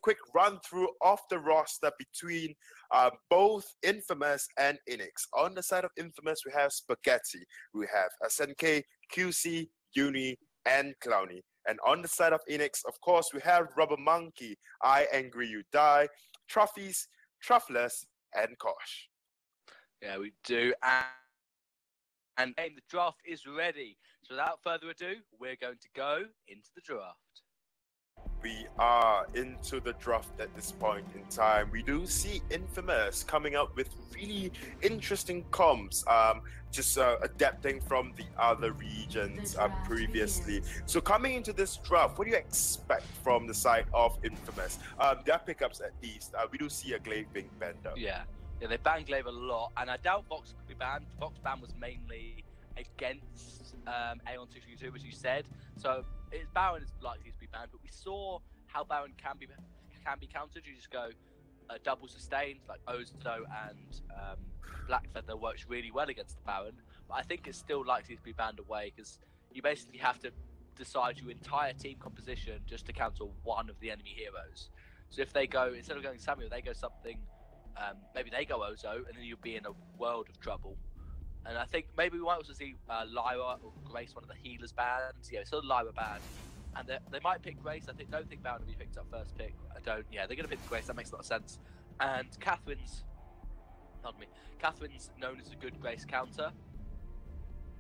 quick run through of the roster between both Infamous and Eanix. On the side of Infamous, we have Spaghetti, we have SNK, QC, Uni, and Clowny. And on the side of Eanix, of course, we have Rubber Monkey, I Angry You Die, Trophies, Truffless, and Kosh. Yeah, we do. And the draft is ready. So without further ado, we're going to go into the draft. We are into the draft at this point in time. We do see Infamous coming up with really interesting comps, just adapting from the other regions previously. So coming into this draft, what do you expect from the side of Infamous? Their pickups at least. We do see a Glaive being banned up. Yeah, they banned Glaive a lot, and I doubt Vox could be banned. Vox ban was mainly against Aeon 232, as you said. So Baron is likely to be banned, but we saw how Baron can be countered. You just go double sustained, like Ozo and Blackfeather works really well against the Baron, but I think it's still likely to be banned away because you basically have to decide your entire team composition just to counter one of the enemy heroes. So if they go, instead of going Samuel, they go something, maybe they go Ozo, and then you'll be in a world of trouble. And I think maybe we might also see Lyra or Grace, one of the healers, banned. Yeah, so Lyra banned. And they might pick Grace. I don't think Baron will be picked up first pick. Yeah, they're going to pick Grace. That makes a lot of sense. And Catherine's known as a good Grace counter.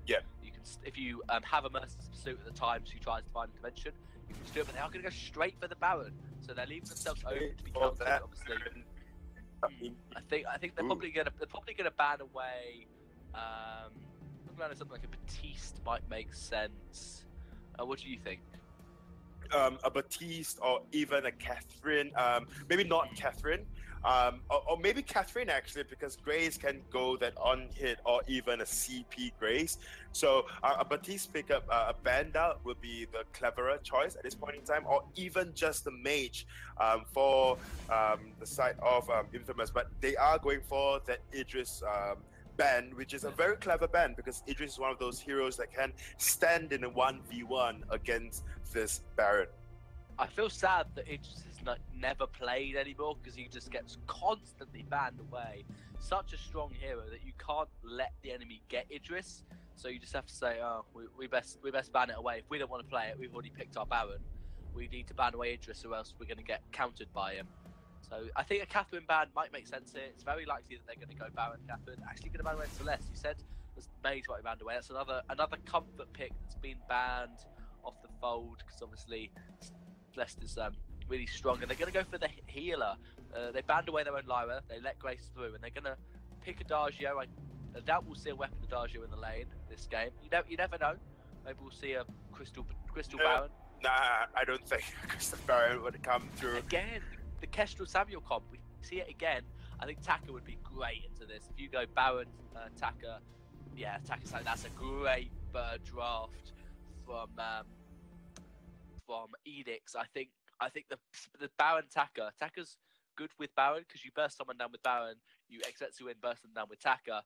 Yeah. You can, if you have a merciless pursuit at the time she tries to find a dimension, you can just do it. But they are going to go straight for the Baron, so they're leaving themselves open to be countered. Obviously, I think they're probably going to ban away. Something like a Batiste might make sense. What do you think? A Batiste or even a Catherine. Maybe not Catherine. Or maybe Catherine actually, because Grace can go that on hit or even a CP Grace. So a Batiste pickup, a Vandal would be the cleverer choice at this point in time, or even just the Mage for the side of Infamous. But they are going for that Idris ban, which is a very clever ban because Idris is one of those heroes that can stand in a 1v1 against this Baron. I feel sad that Idris is never played anymore because he just gets constantly banned away. Such a strong hero that you can't let the enemy get Idris, so you just have to say, oh, we best ban it away. If we don't want to play it, we've already picked our Baron. We need to ban away Idris, or else we're going to get countered by him. So I think a Catherine ban might make sense here. It's very likely that they're going to go Baron Catherine. Actually going to ban away Celeste. You said was Mage might be banned away. That's another comfort pick that's been banned off the fold because obviously Celeste is really strong, and they're going to go for the healer. They banned away their own Lyra. They let Grace through, and they're going to pick Adagio. I doubt we'll see a weapon Adagio in the lane this game. You never know. Maybe we'll see a Crystal Baron. Nah, I don't think Crystal Baron would come through again. The Kestrel Samuel comp, we see it again. I think Taka would be great into this. If you go Baron, Taka, yeah, Taka, that's a great bird draft from Eanix. I think the Baron Taka's good with Baron because you burst someone down with Baron, you expect to win burst them down with Taka.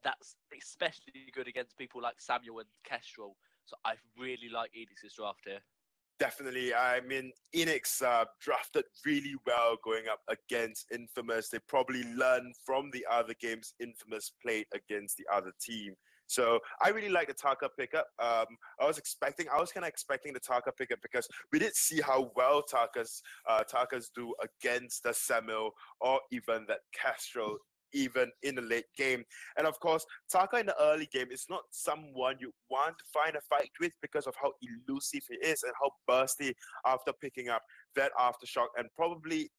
That's especially good against people like Samuel and Kestrel. So I really like Eanix's draft here. Definitely. I mean, Eanix drafted really well going up against Infamous. They probably learned from the other games Infamous played against the other team. So I really like the Taka pickup. I was kind of expecting the Taka pickup because we did see how well Takas do against the Samuel or even that Castro, even in the late game. And of course, Taka in the early game is not someone you want to find a fight with because of how elusive he is and how bursty after picking up that Aftershock and probably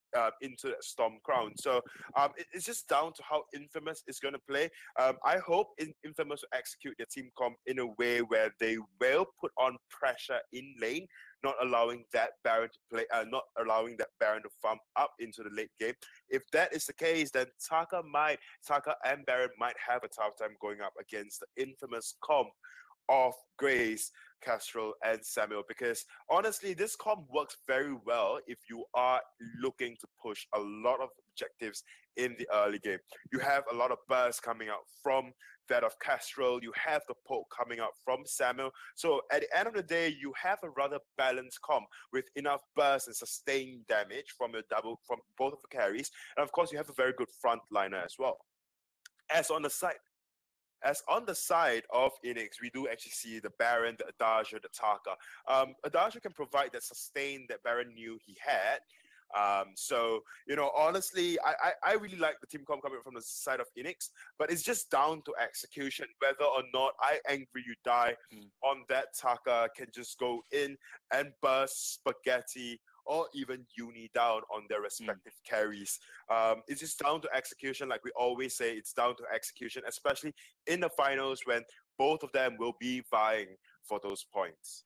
into that Storm Crown. So it's just down to how Infamous is going to play. I hope Infamous will execute their team comp in a way where they will put on pressure in lane, not allowing that Baron to play, not allowing that Baron to farm up into the late game. If that is the case, then Taka and Baron might have a tough time going up against the Infamous comp of Grace. Kestrel, and Samuel, because honestly, this comp works very well if you are looking to push a lot of objectives in the early game. You have a lot of bursts coming out from that of Kestrel, you have the poke coming out from Samuel. So at the end of the day, you have a rather balanced comp with enough burst and sustained damage from from both of the carries. And of course, you have a very good frontliner as well. As on the side of Eanix, we do actually see the Baron, the Adagio, the Taka. Adagio can provide that sustain that Baron knew he had. So, honestly, I really like the team comp coming from the side of Eanix, but it's just down to execution, whether or not I Angry You Die on that Taka can just go in and burst Spaghetti or even Uni down on their respective carries. It's just down to execution. Like we always say, it's down to execution, especially in the finals when both of them will be vying for those points.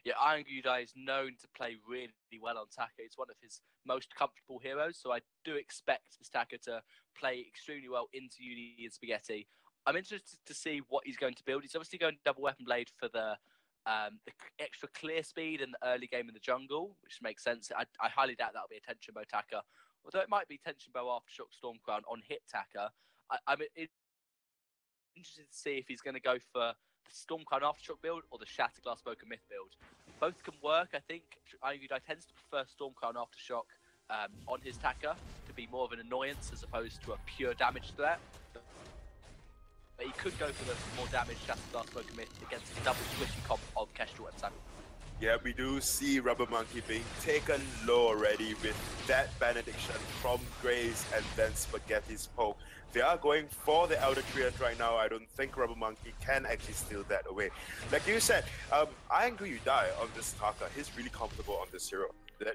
Yeah, Iron Gudai is known to play really well on Taka. It's one of his most comfortable heroes, so I do expect this Taka to play extremely well into Uni and Spaghetti. I'm interested to see what he's going to build. He's obviously going double weapon blade for the extra clear speed in the early game in the jungle, which makes sense. I highly doubt that'll be a tension bow Taka, although it might be tension bow aftershock Stormcrown on hit Taka. I'm interested to see if he's going to go for the Stormcrown aftershock build or the Shatterglass Spoken Myth build. Both can work. I think Iron Gudai tends to prefer Stormcrown aftershock on his Taka to be more of an annoyance as opposed to a pure damage threat. But he could go for the more damage Shatterglass Spoken Myth against the double squishy comp of Kestrel and Samuel. Yeah, we do see Rubber Monkey being taken low already with that benediction from Grace and then Spaghetti's poke. They are going for the Elder Treant right now. I don't think Rubber Monkey can actually steal that away. Like you said, I Angry You Die on this Taka. He's really comfortable on this hero.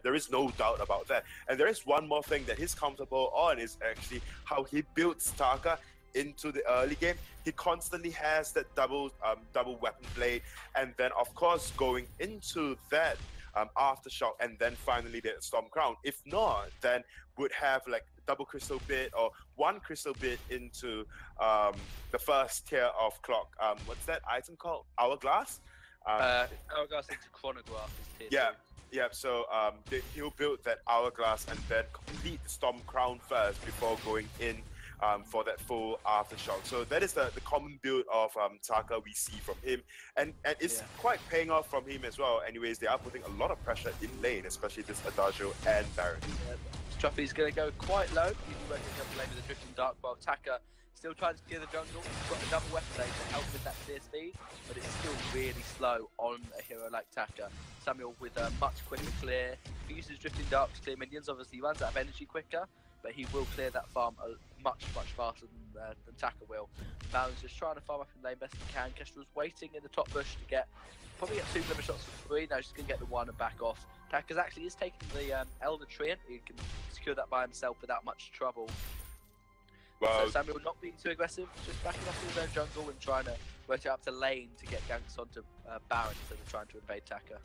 There is no doubt about that. And there is one more thing that he's comfortable on is actually how he builds Taka into the early game. He constantly has that double weapon blade, and then of course going into that aftershock, and then finally the Storm Crown. If not, then would have like double crystal bit or one crystal bit into the first tier of clock. What's that item called? Hourglass? Hourglass into chronograph is tier 2. Yeah, so he'll build that Hourglass and then complete the Storm Crown first before going in for that full aftershock. So that is the common build of Taka we see from him, and it's quite paying off from him as well. Anyways, they are putting a lot of pressure in lane, especially this Adagio and Baron. Truffy's going to go quite low. He's working up the lane with the Drifting Dark, while Taka still trying to clear the jungle. He's got a double weapon blade to help with that clear speed, but it's still really slow on a hero like Taka. Samuel with a much quicker clear. He uses Drifting Dark to clear minions. Obviously, he runs out of energy quicker, but he will clear that farm much faster than Taka will. Baron's just trying to farm up in lane best he can. Kestrel's waiting in the top bush to probably get 2 glimmer shots for free. Now she's going to get the 1 and back off. Taka's actually is taking the Elder Treant. He can secure that by himself without much trouble. Well, so Samuel not being too aggressive, just backing up in his own jungle and trying to work it up to lane to get ganks onto Baron instead of trying to invade Taka.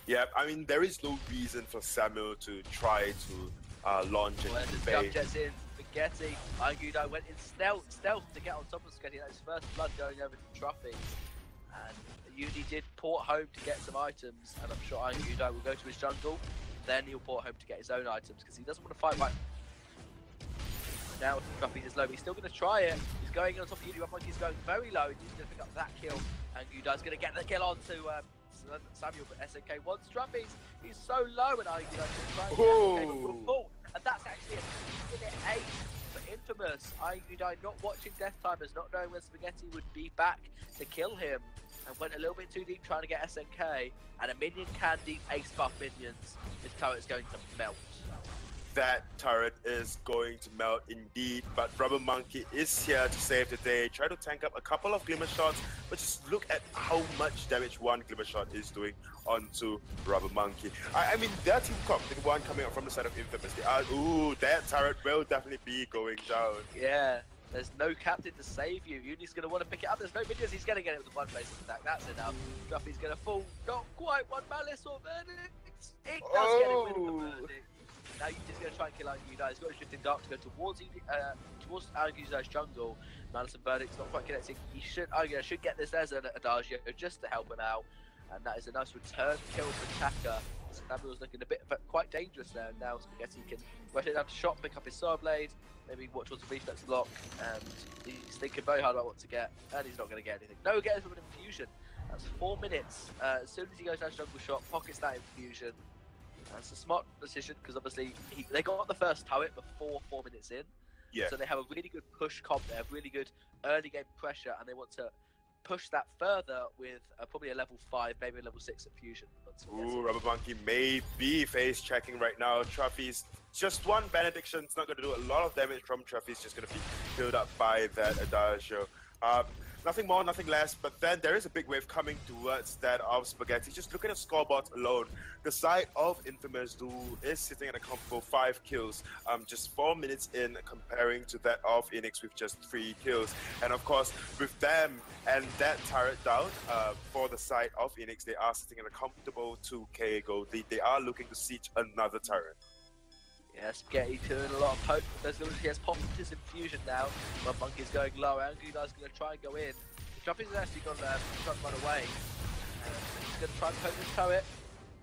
Yeah, I mean, there is no reason for Samuel to try to launch and invade. Jets in, Spaghetti. Iron Gudai went in stealth to get on top of Spaghetti. That's his first blood going over to Truffy. And Uni did port home to get some items, and I'm sure Iron Gudai will go to his jungle. Then he'll port home to get his own items because he doesn't want to fight right now. Truffy is low, but he's still going to try it. He's going on top of Uni. Monkey's going very low. He's going to pick up that kill, and Gudai's going to get the kill onto Samuel, but SNK wants Truffy. He's so low, and Iron Gudai's trying to get SNK, but will fall. And that's actually a minute 8 for Infamous. Iron Gudai not watching Death Timers, not knowing when Spaghetti would be back to kill him, and went a little bit too deep trying to get SNK, and a minion can deep ace buff minions. This turret is going to melt. That turret is going to melt indeed, but Rubber Monkey is here to save the day. Try to tank up a couple of glimmer shots, but just look at how much damage one glimmer shot is doing onto Rubber Monkey. I mean, their team comp, the one coming up from the side of Infamous, they are, that turret will definitely be going down. Yeah, there's no captain to save you. Uni's going to want to pick it up. There's no minions. He's going to get it with one place attack. That's enough. Duffy's going to fall. Not quite one malice or verdict. It does get it with the verdict. Now you're just going to try and kill Iron Gudai. He's got his Drifting Dark to go towards Iron Gudai's jungle. Malice and Verdict's not quite connecting. Iron Gudai should get this as an Adagio just to help him out. and that is a nice return kill for Taka. Samuel's looking a bit quite dangerous there. Now Spaghetti can rush it down to shot, pick up his sword blade, maybe watch towards the reflex lock, and he's thinking very hard about what to get, and he's not going to get anything. No, he gets from an infusion. That's 4 minutes. As soon as he goes down jungle shot, pockets that infusion. That's a smart decision because obviously they got the first turret before 4 minutes in. Yeah. So they have a really good push comp. They have really good early game pressure, and they want to push that further with probably a level 5, maybe a level 6 infusion. Ooh, Rubber Monkey may be face checking right now. Truffy's just one benediction. It's not going to do a lot of damage from Truffy's, just going to be filled up by that Adagio. Nothing more, nothing less, but then there is a big wave coming towards that of Spaghetti. Just look at the scoreboard alone. The side of Infamous, who is sitting at a comfortable 5 kills, just 4 minutes in, comparing to that of Eanix with just 3 kills. And of course, with them and that turret down, for the side of Eanix, they are sitting at a comfortable 2k gold lead. They are looking to siege another turret. Yeah, Spaghetti doing a lot of poke. He has popped his infusion now, but Monkey's going low. Angry Guy's going to try and go in. Jumpy's actually gone trying to run away. He's going to try and poke this turret.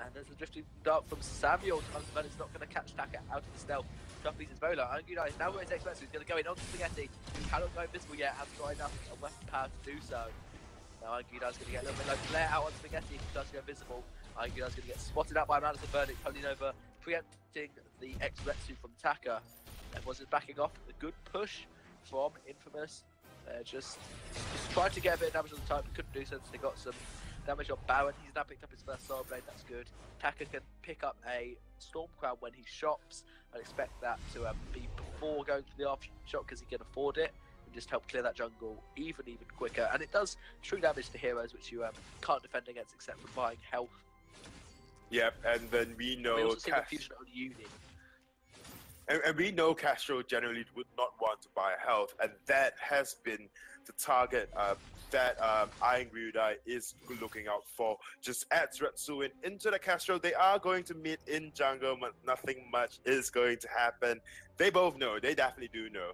And there's a drifting dart from Samuel, but it's not going to catch Taka out of the stealth. Jumpy's is very low. Angry Guy is now got his experts, so he's going to go in on Spaghetti. He cannot go invisible yet, hasn't got enough weapon power to do so. Now Angry Guy's going to get a little bit low. Flare out on Spaghetti if he does go invisible. Angry Guy's going to get spotted out by Madison Verdict, holding over, preempting the X-Retsu from Taka. Everyone's backing off. A good push from Infamous. Just tried to get a bit of damage on the time, but couldn't do so since they got some damage on Baron. He's now picked up his first Soul Blade, that's good. Taka can pick up a Storm Crown when he shops. I expect that to be before going for the after shot because he can afford it and just help clear that jungle even quicker. And it does true damage to heroes, which you can't defend against except for buying health. Yep, and then we know we also see the fusion on Uni. And we know Castro generally would not want to buy health, and that has been the target that Iron Ryudai is looking out for. Just adds Retsuin into the Castro. They are going to meet in jungle, but nothing much is going to happen. They both know, they definitely do know.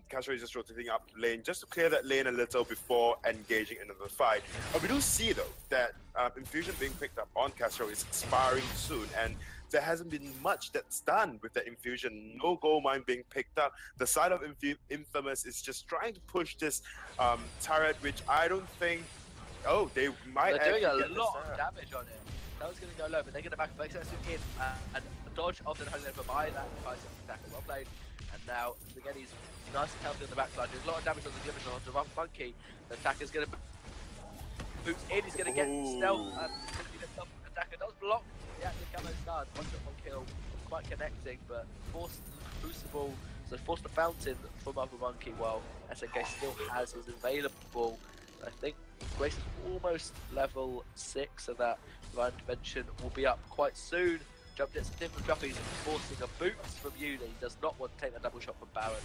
Castro is just rotating up lane just to clear that lane a little before engaging another fight. But we do see though that infusion being picked up on Castro is expiring soon, and there hasn't been much that's done with the infusion. No gold mine being picked up. The side of Infamous is just trying to push this turret, which I don't think. Oh, they might. They're doing a lot of damage on it. That was going to go low, but they're going to back up in and dodge of the holding over by that device attack. Well played. And now Spaghetti's nice and healthy on the backside. There's a lot of damage on the glimmers on the Monkey. The attacker's going to boot in. He's going to get stealth. The attacker does block the active camo stars. 1 kill. Quite connecting, but forced the crucible. So forced the fountain from Other Monkey while SNK still has his available. I think Grace is almost level 6, so that Divine Intervention will be up quite soon. Jumped at some different jumpies, forcing a boot from Uni. He does not want to take that double shot from Baron.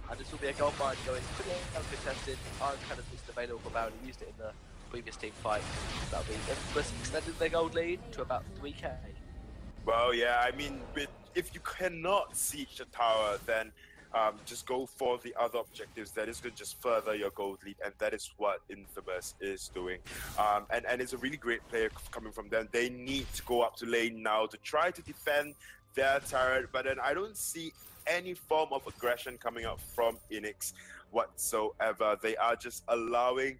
And this will be a gold mine going pretty uncontested. Iron Cannon is available for Baron. He used it in the previous team fight. That'll be Infamous extending their gold lead to about 3k. Well, yeah, I mean, if you cannot siege the tower, then just go for the other objectives. That is going to just further your gold lead, and that is what Infamous is doing. And it's a really great player coming from them. They need to go up to lane now to try to defend their turret, but then I don't see any form of aggression coming out from Eanix whatsoever. They are just allowing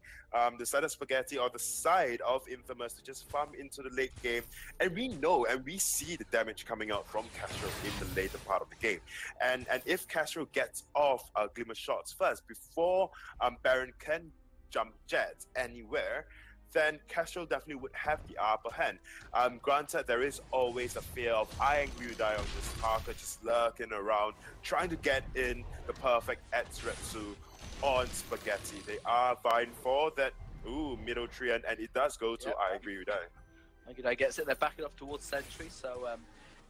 the side of Spaghetti or the side of Infamous to just farm into the late game, and we know and we see the damage coming out from Castro in the later part of the game. And if Castro gets off Glimmer shots first before Baron can jump jet anywhere, then Castro definitely would have the upper hand. Granted, there is always a fear of Iron Ryudai on this Parker just lurking around, trying to get in the perfect Etsuretsu on Spaghetti. They are vying for that middle tree, and it does go to Iron Ryudai. Iron Ryudai gets it, they're backing off towards Sentry, so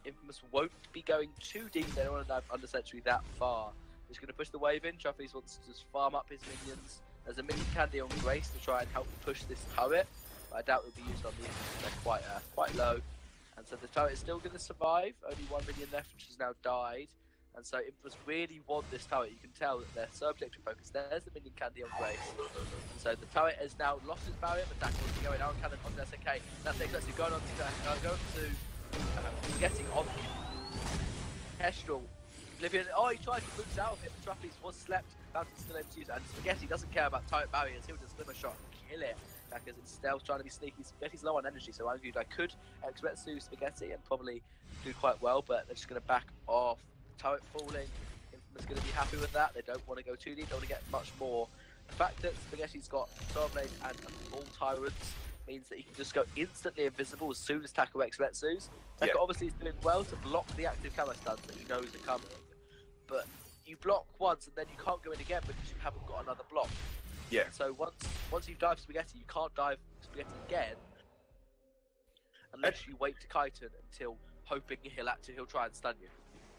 Infamous won't be going too deep. They don't want to dive under Sentry that far. He's going to push the wave in. Truffles wants to just farm up his minions. There's a minion candy on Grace to try and help push this turret, but I doubt it will be used on the Infamous. They're quite low, and so the turret is still going to survive. Only 1 minion left, which has now died. And so Infamous really want this turret. You can tell that they're so objective focused. There's the minion candy on Grace. And so the turret has now lost its barrier, but Dak wants to go in. Aaron Cannon onto SNK. That's actually going on to getting on Kestrel. Oblivion, he tried to boost out of it. The Truffles was slept. Fountain still able to use it. And Spaghetti doesn't care about turret barriers. He'll just slim a shot and kill it. Because it's stealth, trying to be sneaky. Spaghetti's low on energy, so I argued I could X-Retsu Spaghetti and probably do quite well, but they're just going to back off. Turret falling, Infamous going to be happy with that. They don't want to go too deep, they want to get much more. The fact that Spaghetti's got Solar Blade and all Tyrants means that he can just go instantly invisible as soon as Taco X-Retsus. Taco obviously is doing well to block the active camo stuns that he knows are coming, but you block once and then you can't go in again because you haven't got another block. Yeah. So once you've dived Spaghetti, you can't dive Spaghetti again unless you wait to Kyton until hoping he'll try and stun you.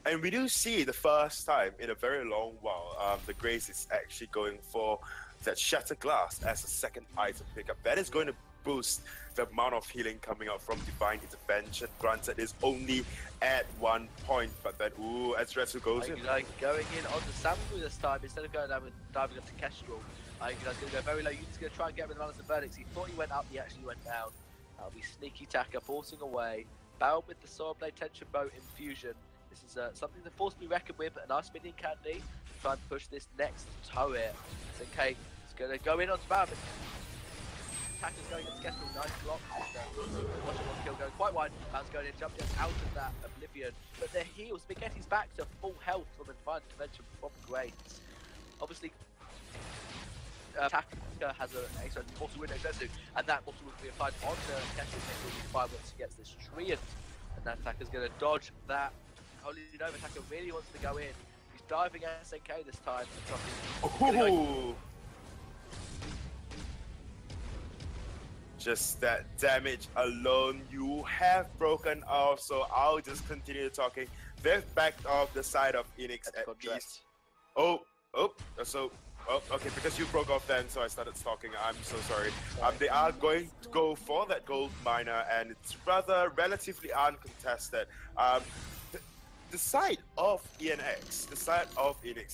And we do see the first time in a very long while, the Grace is actually going for that Shattered Glass as a second item pickup. That is going to boost the amount of healing coming out from Divine Intervention. Granted, it's only at 1 point, but then, as Retsu goes in. Going in onto Samu this time, instead of going down with diving up to Kestrel. He's going to go very low. He's going to try and get rid of the balance of verdicts. He thought he went up, he actually went down. That'll be Sneaky Taka forcing away. Bound with the Sword Blade Tension Bow Infusion. This is something to force to be reckoned with, but a nice minion candy to try and push this next turret. SNK is going to go in on Spam. Taka's going into Kestrel, nice block. Watching one kill going quite wide. Bound's going in, jump just out of that Oblivion. But their heals, Spaghetti's back to full health from the Divine Intervention from Grace. Obviously, Taka has a mortal wound Exesu, and that mortal wound will be applied onto Kestrel. Kestrel will be fine once he gets this Treant. And now Taka's going to dodge that. Holy Nova Taka really wants to go in. He's diving at SNK this time. Just that damage alone, you have broken off, so I'll just continue talking. They've backed off the side of Eanix at least. Okay, because you broke off then, so I started talking. I'm so sorry. They are going to go for that gold miner, and it's rather relatively uncontested. The side of Eanix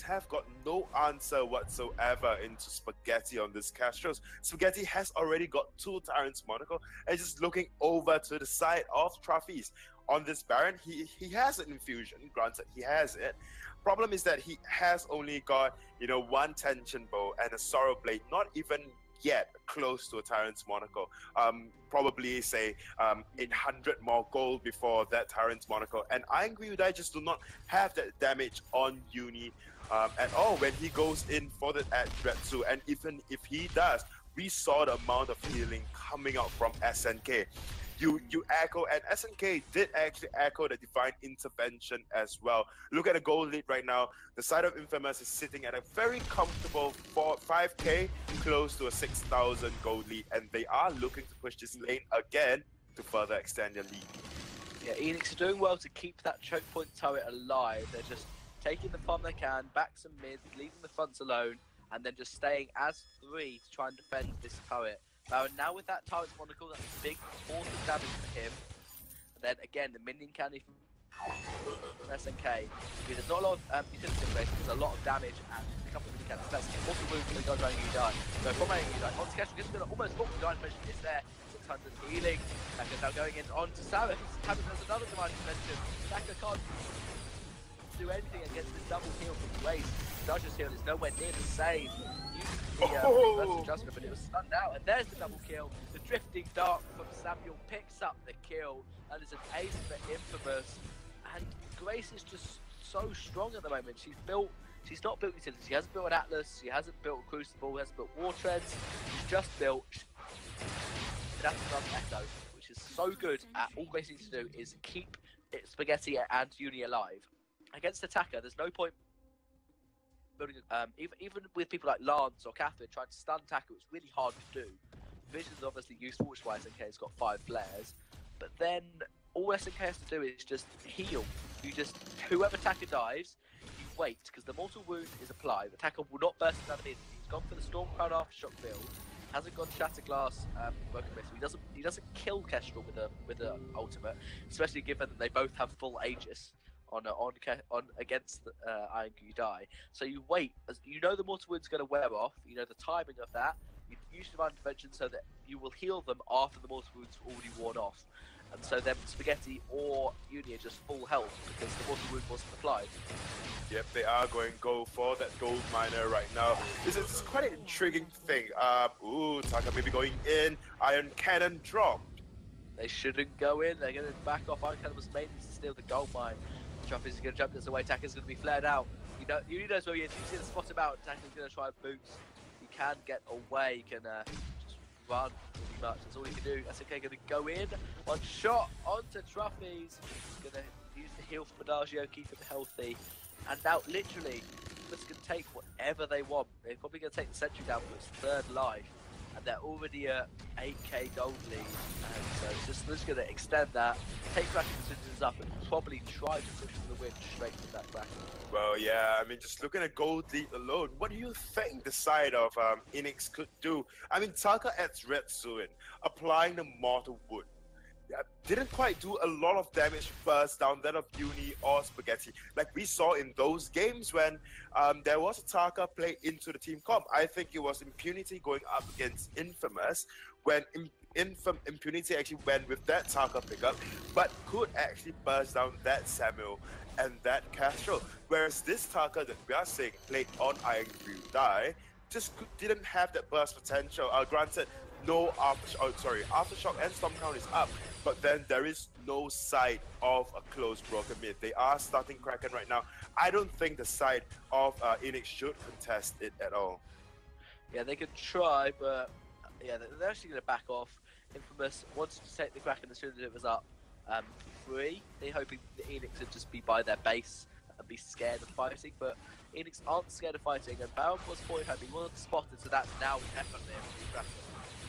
have got no answer whatsoever into Spaghetti on this Castros. Spaghetti has already got 2 Tyrants Monaco, and just looking over to the side of Trophies. On this Baron, he has an infusion, granted he has it. Problem is that he has only got, 1 Tension Bow and a Sorrow Blade, not even yet close to a Tyrant's Monaco. Probably say 800 more gold before that Tyrant's Monaco. And I agree with that, just do not have that damage on Uni at all when he goes in for the Retsu. And even if he does, we saw the amount of healing coming out from SNK. You echo, and SNK did actually echo the Divine Intervention as well. Look at the gold lead right now. The side of Infamous is sitting at a very comfortable 5k, close to a 6,000 gold lead, and they are looking to push this lane again to further extend their lead. Yeah, Eanix are doing well to keep that choke point turret alive. They're just taking the farm they can, backs and mids, leaving the fronts alone, and then just staying as 3 to try and defend this turret. Now with that Tyrant's Monocle, that's a big force of damage for him. And then again, the minion candy from SNK. There's not a lot of utility in place, there's a lot of damage and a couple of minion candies. That's also wound from the guy running you die. So from running you die, onto Kestrel, Kestrel's gonna almost walk the Divine Intervention is there. 600 healing. Taka now going in onto Samus. Samus has another Divine Intervention. Taka can't do anything against this double heal from Grace. Dodger's heal is nowhere near the same. That's adjustment, but it was stunned out, and there's the double kill. The drifting dart from Samuel picks up the kill, and it's an ace for Infamous. And Grace is just so strong at the moment. She's not built utility. She hasn't built an Atlas. She hasn't built a Crucible. Hasn't built War Treads. She's just built an Echo, which is so good. All Grace needs to do is keep Spaghetti and Uni alive. Against Attacker, there's no point building, even with people like Lance or Catherine trying to stun Taka, it's really hard to do. Vision's obviously useful, which is why SNK's got 5 flares, but then all SNK has to do is just heal. Whoever Taka dives, you wait, because the mortal wound is applied. The Taka will not burst another in. He's gone for the Stormcrown Aftershock build, hasn't gone Shattered Glass, Broken Missile. He doesn't kill Kestrel with a ultimate, especially given that they both have full Aegis. on against Iron You Die. So you wait, as you know the mortal wound's going to wear off. You know the timing of that. You use divine intervention so that you will heal them after the mortal wound's already worn off. And so then Spaghetti or Uni are just full health because the mortal wound wasn't applied. Yep, they are going to go for that gold miner right now. This is quite an intriguing thing. Ooh, Taka maybe going in. Iron Cannon drop. They shouldn't go in. They're going to back off. Iron Cannon was mainly to steal the gold mine. Truffy's going to jump this away. Takka's going to be flared out. Uni knows where he is. You see the spot about. Takka's going to try and boost. He can get away. He can just run pretty much. That's all he can do. That's okay. Going to go in. One shot onto Truffy's. Going to use the heal for Menagio, keep him healthy. And now, literally, this can take whatever they want. They're probably going to take the sentry down for its third life. And they're already at 8k gold lead. And so it's just going to extend that, take Kraken decisions up, and probably try to push for the win straight from that Kraken. Well, yeah, I mean, just looking at gold lead alone, what do you think the side of Eanix could do? I mean, Taka adds Red Suin, applying the Mortal Wood. Yeah, didn't quite do a lot of damage first down that of Uni or Spaghetti, like we saw in those games when there was a Taka play into the team comp. I think it was Impunity going up against Infamous when Impunity actually went with that Taka pickup, but could actually burst down that Samuel and that Castro. Whereas this Taka that we are seeing played on Iron You Die just didn't have that burst potential. Granted, no Aftershock and Storm count is up, but then there is no side of a close broken mid. They are starting Kraken right now. I don't think the side of Eanix should contest it at all. Yeah, they could try, but yeah, they're actually going to back off. Infamous wanted to take the Kraken as soon as it was up free. They're hoping the Eanix would just be by their base and be scared of fighting, but Eanix aren't scared of fighting, and Baron was point home. He wasn't spotted, so that's now definitely a free Kraken.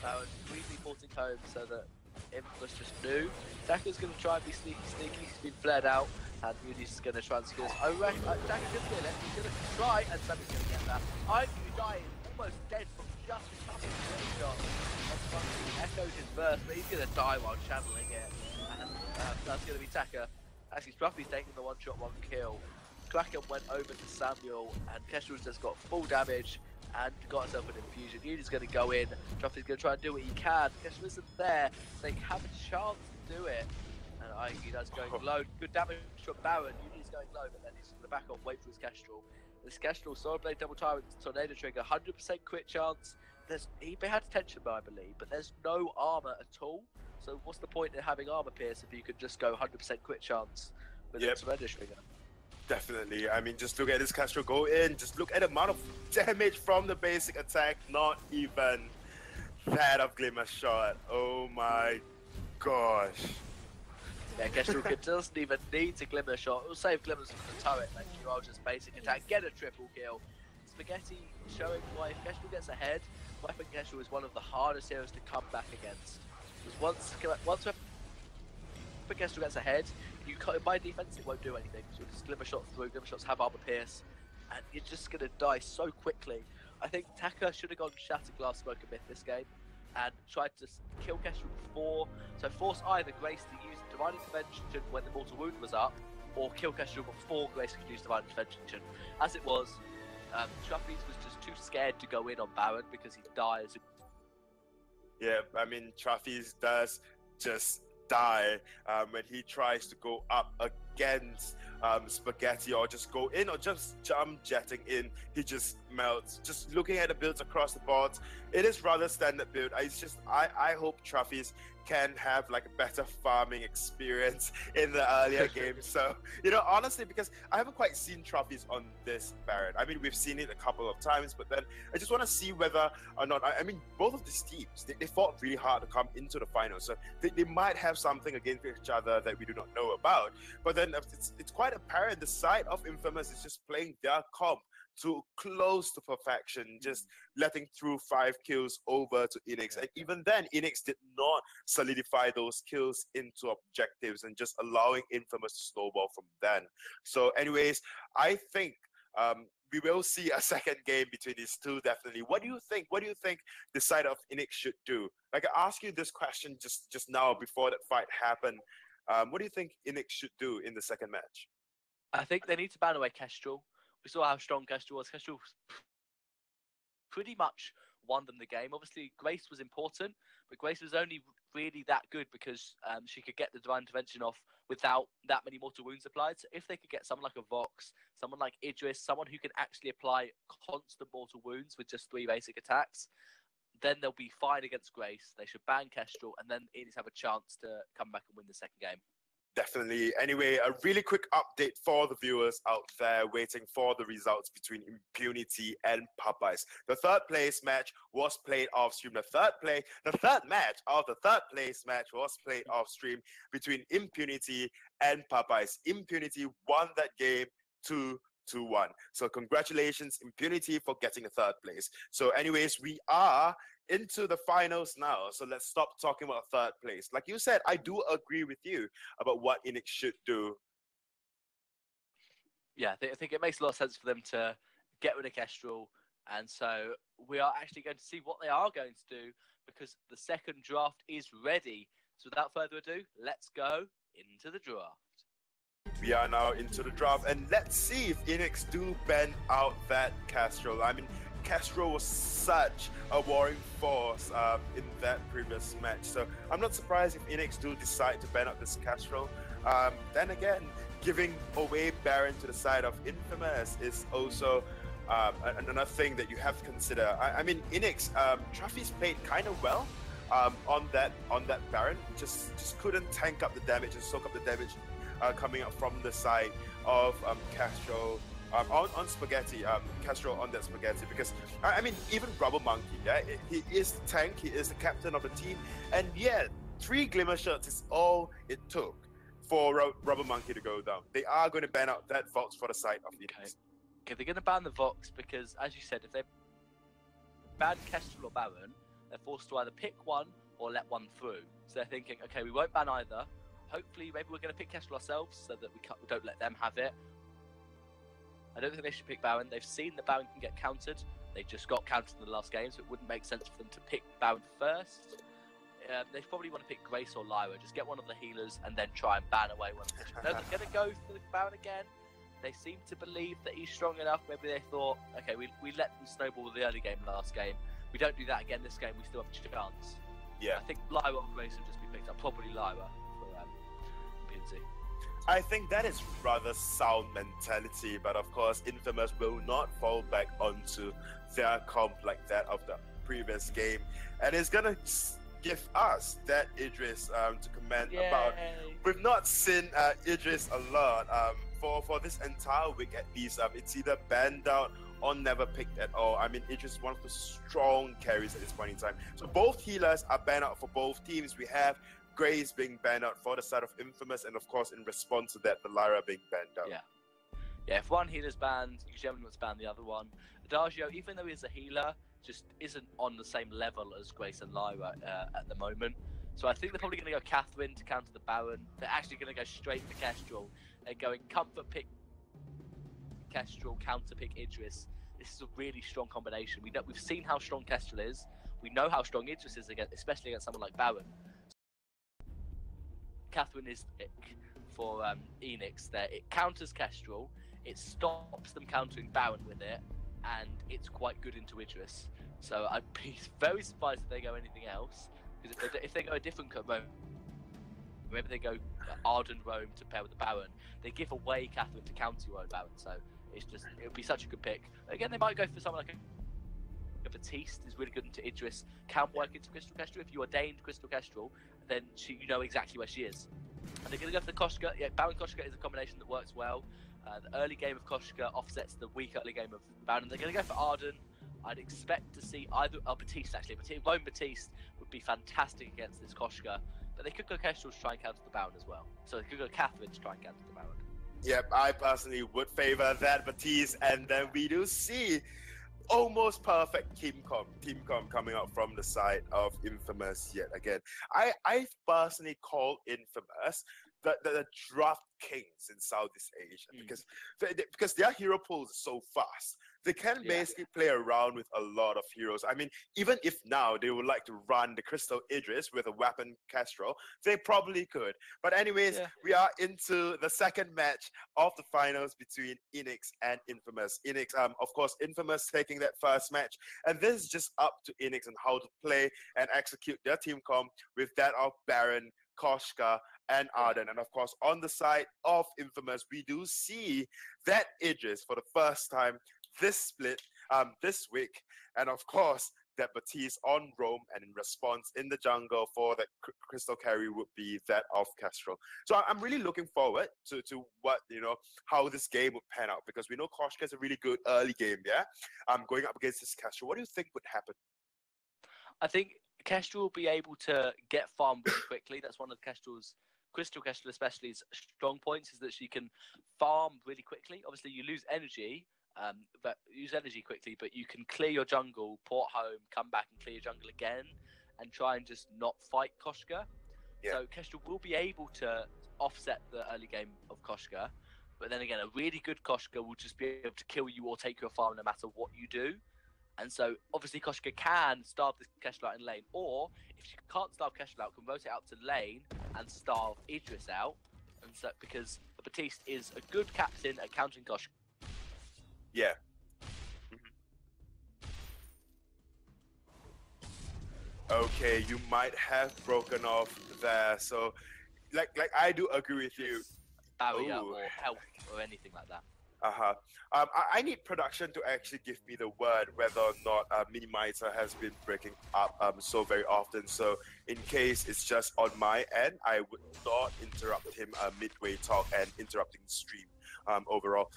Baron really porting home so that Infamous just knew. Takka's going to try and be sneaky. He's been flared out, and Muni's going to try and skill this. I reckon Takka could get it. He's going to try, and Sammy's going to get that. I'm going to die almost dead from just a couple of shots. Echoed his burst, but he's going to die while channeling it. And that's going to be Takka. Actually, Scruffy's taking the one shot, one kill. Kraken went over to Samuel, and Kestrel's just got full damage and got himself an infusion. Uni's going to go in. Truffy's going to try and do what he can. Kestrel isn't there. They have a chance to do it. And Uni's going low. Good damage from Baron. Uni's going low, but then he's going to back off, wait for his Kestrel. This Kestrel, Sword Blade, Double Tyrant, Tornado Trigger, 100% crit chance. He had attention bar, I believe, but there's no armor at all. So what's the point in having armor pierce if you could just go 100% crit chance with a Tornado Trigger? Definitely. I mean, just look at this Castro go in. Just look at the amount of damage from the basic attack. Not even that of Glimmer Shot. Oh my gosh. Yeah, Kestrel doesn't even need to Glimmer Shot. It'll save Glimmers from the turret. Thank you. I'll just basic attack, get a triple kill. Spaghetti showing why if Kestrel gets ahead, Weapon Kestrel is one of the hardest heroes to come back against. Because once Weapon Kestrel gets ahead, you by defense it won't do anything. So just Glimmer Shot through, Glimmer Shots have armor pierce, and you're just gonna die so quickly. I think Taka should have gone Shattered Glass Smoke a bit this game and tried to kill Kestrel before, so force either Grace to use Divine Intervention when the Mortal Wound was up, or kill Kestrel before Grace could use Divine Intervention. As it was, Truffy's was just too scared to go in on Baron because he dies. Yeah, I mean, Truffy's does just die when he tries to go up against Spaghetti or just go in or just jump jetting in. He just melts. Just looking at the builds across the board, it is rather standard build. I hope Truffy's can have like a better farming experience in the earlier games. So, you know, honestly, because I haven't quite seen Truffy's on this Baron. I mean, we've seen it a couple of times, but then I just want to see whether or not, I mean, both of these teams, they fought really hard to come into the final. So they might have something against each other that we do not know about. But then it's quite apparent the side of Infamous is just playing their comp to close to perfection, just letting through 5 kills over to Eanix. And even then, Eanix did not solidify those kills into objectives and just allowing Infamous to snowball from then. So anyways, I think we will see a second game between these two, definitely. What do you think? What do you think the side of Eanix should do? Like, I asked you this question just now before that fight happened. What do you think Eanix should do in the second match? I think they need to ban away Kestrel. We saw how strong Kestrel was. Kestrel pretty much won them the game. Obviously, Grace was important, but Grace was only really that good because she could get the divine intervention off without that many mortal wounds applied. So if they could get someone like a Vox, someone like Idris, someone who can actually apply constant mortal wounds with just 3 basic attacks, then they'll be fine against Grace. They should ban Kestrel, and then Eanix have a chance to come back and win the second game. Definitely. Anyway, a really quick update for the viewers out there waiting for the results between Impunity and Popeyes. The third place match was played off stream. The third match of the third place match was played off stream between Impunity and Popeyes. Impunity won that game 2-1. So congratulations, Impunity, for getting a third place. So anyways, we are into the finals now. So let's stop talking about third place. Like you said, I do agree with you about what Eanix should do. Yeah, I think it makes a lot of sense for them to get rid of Kestrel. And so we are actually going to see what they are going to do because the second draft is ready. So without further ado, let's go into the draft. We are now into the draft, and let's see if Eanix do ban out that Kestrel. I mean, Kestrel was such a warring force in that previous match, so I'm not surprised if Eanix do decide to ban out this Kestrel. Then again, giving away Baron to the side of Infamous is also another thing that you have to consider. I mean, Eanix, Traffy's played kind of well on that Baron, just couldn't tank up the damage and soak up the damage coming up from the side of Kestrel. On Spaghetti, Kestrel on that Spaghetti, because I mean, even Rubber Monkey, yeah, he is the tank, he is the captain of the team, and yeah, 3 Glimmer shots is all it took for Rubber Monkey to go down. They are going to ban out that Vox for the side of Eanix. Okay, they're going to ban the Vox because, as you said, if they ban Kestrel or Baron, they're forced to either pick one or let one through. So they're thinking, okay, we won't ban either. Hopefully, maybe we're going to pick Kestrel ourselves so that we don't let them have it. I don't think they should pick Baron. They've seen that Baron can get countered. They just got countered in the last game, so it wouldn't make sense for them to pick Baron first. They probably want to pick Grace or Lyra. Just get one of the healers and then try and ban away one of the No, they're going to go for the Baron again. They seem to believe that he's strong enough. Maybe they thought, okay, we let them snowball the early game last game. We don't do that again this game. We still have a chance. Yeah. I think Lyra or Grace will just be picked up. Probably Lyra for PNC. I think that is rather sound mentality, but of course, Infamous will not fall back onto their comp like that of the previous game, and it's gonna give us that Idris to comment about. We've not seen Idris a lot for this entire week at least. It's either banned out or never picked at all. I mean, Idris is one of the strong carries at this point in time. So both healers are banned out for both teams. We have Grace being banned out for the side of Infamous, and of course, in response to that, the Lyra being banned out. Yeah. If one healer's banned, you generally want to ban the other one. Adagio, even though he's a healer, just isn't on the same level as Grace and Lyra at the moment. So I think they're probably going to go Catherine to counter the Baron. They're actually going to go straight for Kestrel. They're going comfort pick Kestrel, counter pick Idris. This is a really strong combination. We've seen how strong Kestrel is. We know how strong Idris is, especially against someone like Baron. Catherine is for Eanix there. It counters Kestrel, it stops them countering Baron with it, and it's quite good into Idris. So I'd be very surprised if they go anything else, because if they go a different roam, maybe they go Arden roam to pair with the Baron, they give away Catherine to counter your own Baron, so it would be such a good pick. Again, they might go for someone like a Batiste is really good into Idris, can work into Crystal Kestrel. If you ordained Crystal Kestrel, then you know exactly where she is. And they're going to go for the Koshka. Yeah, Baron Koshka is a combination that works well. The early game of Koshka offsets the weak early game of Baron. They're going to go for Arden. I'd expect to see either Batiste actually. Roam Batiste would be fantastic against this Koshka. But they could go Kestrel to try and counter the Baron as well. So they could go Catherine to try and counter the Baron. Yep, I personally would favor that Batiste, and then we do see almost perfect team comp coming out from the side of Infamous yet again. I personally call Infamous the draft kings in Southeast Asia because their hero pools are so fast. they can basically play around with a lot of heroes. I mean, even if now they would like to run the Crystal Idris with a weapon Kestrel, they probably could. But anyways, we are into the second match of the finals between Eanix and Infamous. Eanix, of course, Infamous taking that first match, and this is just up to Eanix on how to play and execute their team comp with that of Baron, Koshka, and Arden. And of course, on the side of Infamous, we do see that Idris for the first time this split, this week. And of course, that Batiste on roam, and in response in the jungle for that crystal carry would be that of Kestrel. So I'm really looking forward to what, how this game would pan out, because we know Koshka is a really good early game, going up against this Kestrel. What do you think would happen? I think Kestrel will be able to get farm really quickly. That's one of Kestrel's, Crystal Kestrel especially, strong points, is that she can farm really quickly. Obviously, you lose energy, quickly, but you can clear your jungle, port home, come back and clear your jungle again, and try and just not fight Koshka. So Kestrel will be able to offset the early game of Koshka, but then again, a really good Koshka will just be able to kill you or take your farm no matter what you do. And so, obviously, Koshka can starve this Kestrel out in lane, or if she can't starve Kestrel out, can rotate out to lane and starve Idris out. And so, because Batiste is a good captain at countering Koshka. Yeah. Okay, you might have broken off there. So, like I do agree with you. Barrier or health or anything like that. I need production to actually give me the word whether or not Minimizer has been breaking up so very often. So in case it's just on my end, I would not interrupt him midway talk and interrupting the stream overall.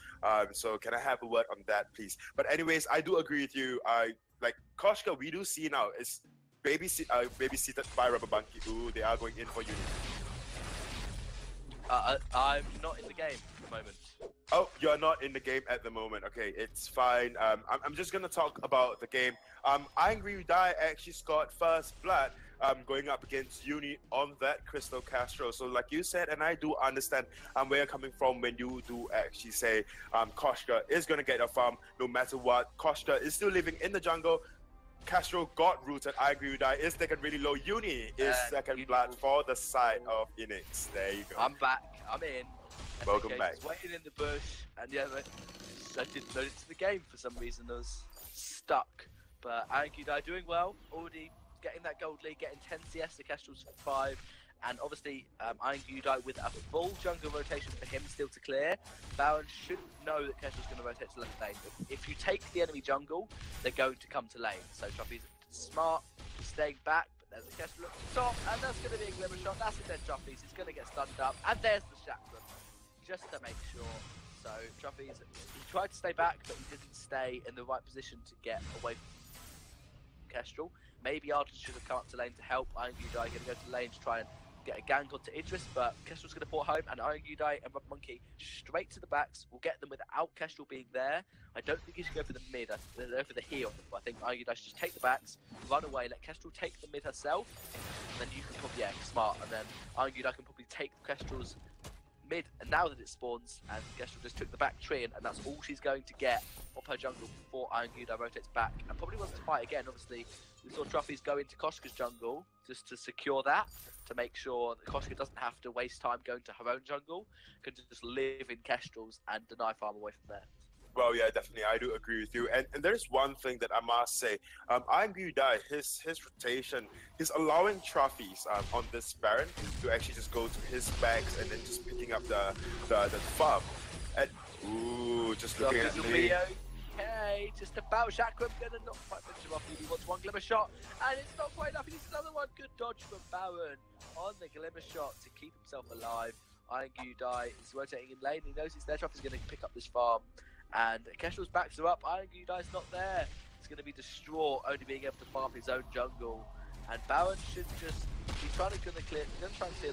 So can I have a word on that, please? But anyways, I do agree with you. Like Koshka, we do see now is babyseated by Rubber Monkey. Ooh, they are going in for Uni. I'm not in the game at the moment. Oh, you're not in the game at the moment. Okay, it's fine. I'm just gonna talk about the game. Angry Die actually scored first blood going up against Uni on that Crystal Castro. So like you said, and I do understand where you're coming from when you do actually say Koshka is gonna get a farm no matter what. Koshka is still living in the jungle. Castro got rooted. I agree with that. Is taken really low. Uni is second blood for the side of Eanix. There you go. I'm back. I'm in. Welcome back. Waiting in the bush, and I didn't load into the game for some reason. I was stuck. But Angudai doing well. Already getting that gold lead, getting 10 CS. The Castrol's 5. And obviously, Angudai with a full jungle rotation for him still to clear. Baron should know that Kestrel's going to rotate to left lane. If you take the enemy jungle, they're going to come to lane. So Truffy's smart, staying back, but there's a Kestrel at the top, and that's going to be a glimmer shot. That's a dead Truffy's. He's going to get stunned up, and there's the Chakram, just to make sure. So Truffy's, he tried to stay back, but he didn't stay in the right position to get away from Kestrel. Maybe Arden should have come up to lane to help. Angudai going to go to lane to try and get a gank onto Idris, but Kestrel's going to port home, and Angudai and Rub Monkey straight to the backs. Will get them without Kestrel being there. I don't think he should go for the mid. I think they're for the heal. I think Angudai should just take the backs, run away, let Kestrel take the mid herself, and then you can probably, smart, and then Angudai can probably take Kestrel's mid, and now that it spawns, and Kestrel just took the back tree, and that's all she's going to get off her jungle before Angudai rotates back, and probably wants to fight again. Obviously, we saw Truffy's go into Koshka's jungle just to secure that, to make sure that Koshka doesn't have to waste time going to her own jungle, can just live in Kestrel's and deny farm away from there. Well, yeah, definitely, I do agree with you. And there's one thing that I must say. Angudai, his rotation, he's allowing Truffy's on this Baron to actually just go to his backs and then just picking up the farm. And ooh, just looking at me. Okay, just about. Chakram gonna not quite finish him off. He wants one glimmer shot, and it's not quite enough. He needs another one. Good dodge from Baron on the glimmer shot to keep himself alive. Angudai is rotating in lane. He knows his there. Truffy's gonna pick up this farm, and Kestrel's backs are up. Angudai's not there. He's gonna be distraught, only being able to farm his own jungle. And Baron should just be trying to clear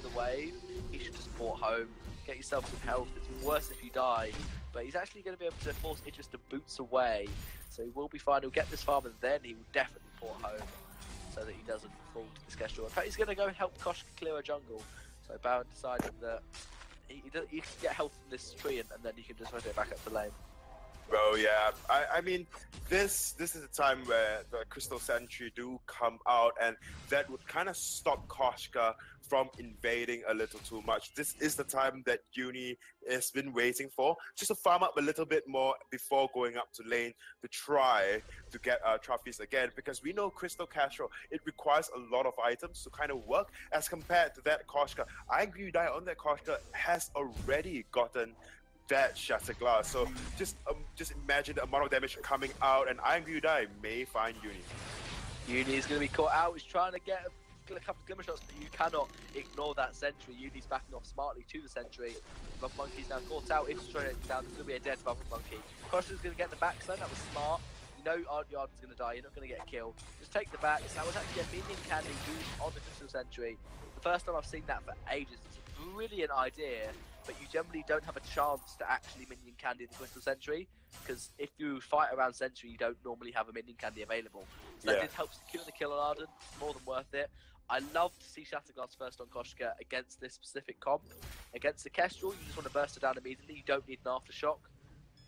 the wave. He should just port home, get yourself some health. It's worse if you die. But he's actually going to be able to force Idris to boots away. So he will be fine. He'll get this farm, and then he will definitely port home so that he doesn't fall to this Kestrel. In fact, he's going to go and help Koshka clear a jungle. So Baron decided that he can get health from this tree, and then he can just rotate back up the lane. Well, yeah. I mean, this is a time where the Crystal Sentry do come out, and that would kind of stop Koshka from invading a little too much. This is the time that Uni has been waiting for, just to farm up a little bit more before going up to lane to try to get trophies again, because we know Crystal Castro, it requires a lot of items to kind of work as compared to that Koshka. I agree, Die on that Koshka has already gotten that Shatter Glass. So just imagine the amount of damage coming out, and I agree with Die may find Uni. Uni is going to be caught out. He's trying to get a couple of glimmer shots, but you cannot ignore that sentry. Uni's backing off smartly to the sentry. Buff Monkey's now caught out. It's straight down. There's going to be a dead Buff Monkey. Koshka's going to get the backside. That was smart. You know Yard's going to die. You're not going to get a kill. Just take the back. That was actually a minion candy used on the Crystal Sentry. The first time I've seen that for ages. It's a brilliant idea, but you generally don't have a chance to actually minion candy the Crystal Sentry, because if you fight around Sentry, you don't normally have a minion candy available. So that did help secure the kill on Arden. More than worth it. I love to see Shatterglass first on Koshka against this specific comp. Against the Kestrel, you just want to burst it down immediately. You don't need an aftershock.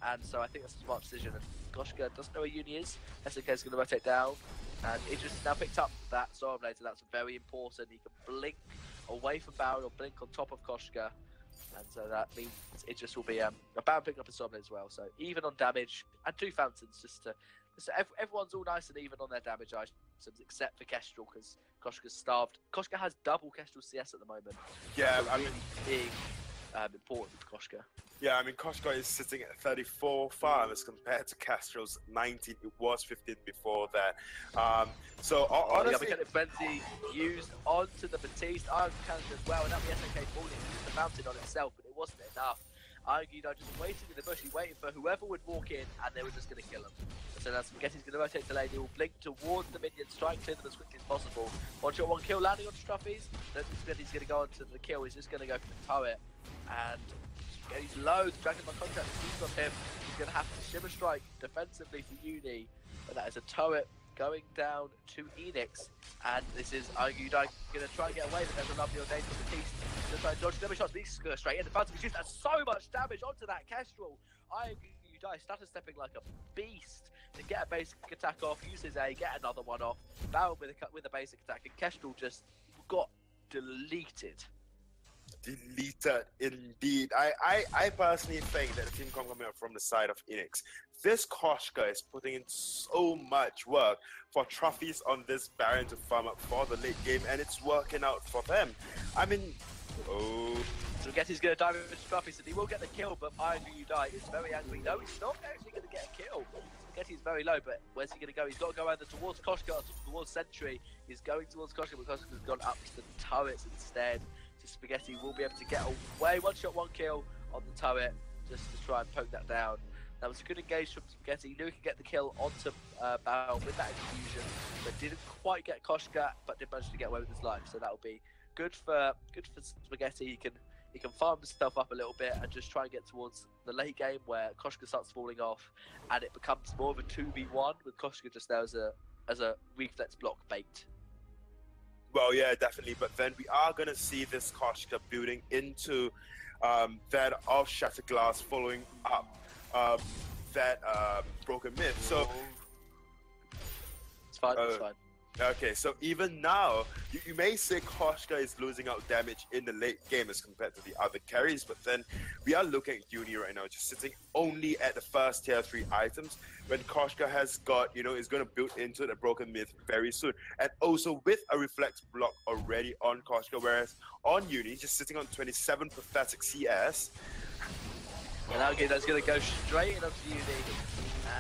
And so I think that's a smart decision. And Koshka doesn't know where Uni is. SNK is going to rotate down. And it just now picked up that Storm later. That's very important. He can blink away from Baron or blink on top of Koshka. And so that means it just will be a Baron picking up a Storm as well. So even on damage, and 2 fountains just to... So everyone's all nice and even on their damage items, except for Kestrel, because Koshka's starved. Koshka has double Kestrel CS at the moment. Yeah, I mean, big, important for Koshka. Yeah, I mean, Koshka is sitting at 34 farms compared to Kestrel's 19. It was 15 before that. So honestly, yeah, Frenzy used onto the Batiste Iron Cannon as well, and that was SNK falling used the mountain on itself, but it wasn't enough. Argued, just waiting in the bush, waiting for whoever would walk in, and they were just going to kill him. So now Spaghetti's going to rotate to lane. He will blink towards the minions, try and clear them as quickly as possible. One shot, one kill, landing on Strophies. Don't think Spaghetti's going to go on to the kill. He's just going to go for the turret. And Spaghetti's low. The Dragon Ball contract is on him. He's going to have to Shimmer Strike defensively for Uni. But that is a turret going down to Eanix. And this is Argudai going to try and get away, but there's a lovely ordained for Batiste. Just trying to dodge glimmer shots, but he's going straight in. The Phantom Batiste has so much damage onto that Kestrel. Argudai stutter stepping like a beast to get a basic attack off, use his A, get another one off. Baron with a basic attack, and Kestrel just got deleted. Deleted indeed. I personally think that the team coming up from the side of Eanix, this Koshka is putting in so much work for trophies on this Baron to farm up for the late game, and it's working out for them. I mean, Spaghetti's going to dive into trophies, and he will get the kill, but Argudai is very angry. No, he's not actually going to get a kill. Spaghetti's very low, but where's he going to go? He's got to go either towards Koshka or towards Sentry. He's going towards Koshka, but Koshka's gone up to the turrets instead. So Spaghetti will be able to get away. 1 shot, 1 kill on the turret, just to try and poke that down. That was a good engage from Spaghetti. He knew he could get the kill onto Baron with that infusion, but didn't quite get Koshka, but did manage to get away with his life. So that will be good for Spaghetti. He can farm himself up a little bit and just try and get towards the late game where Koshka starts falling off, and it becomes more of a 2v1 with Koshka just there as a reflex block bait. Well, yeah, definitely. But then we are going to see this Koshka building into that of Shatterglass following up that Broken Myth. So it's fine, it's fine. Okay, so even now, you may say Koshka is losing out damage in the late game as compared to the other carries, but then we are looking at Uni right now, just sitting only at the first tier 3 items, when Koshka has got, is going to build into the Broken Myth very soon. And also with a Reflect block already on Koshka, whereas on Uni, just sitting on 27 pathetic CS. And now that's going to go straight into Uni,